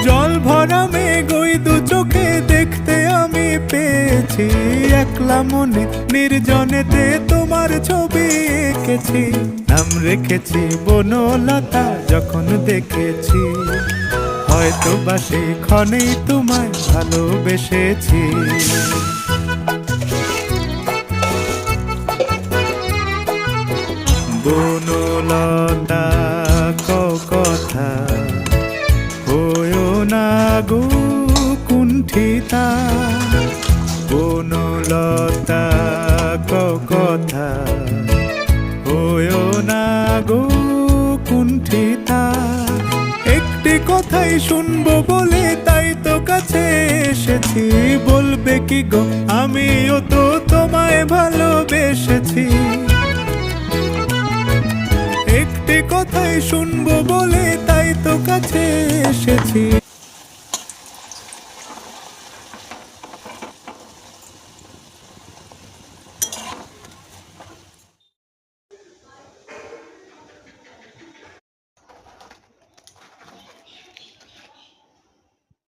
জল ভরা মেঘ ওই দু চোখে দেখতে আমি পেয়েছি, একলা মনে নির্জনেতে তোমার ছবি এঁকেছি। নাম রেখেছি বনলতা যখন দেখেছি, হয়তো বা সেই ক্ষণেই তোমায় ভালোবেসেছি। বনলতা কথা হয়ো না গো কুণ্ঠিতা, বনলতা কথা হয়ো না গো কুণ্ঠিতা। একটি কথাই শুনবো বলে তাই তো কাছে এসেছি, বলবে কি গো আমিও তো তোমায় ভালোবেসেছি। একটি কথাই শুনবো বলে তাই তো কাছে এসেছি,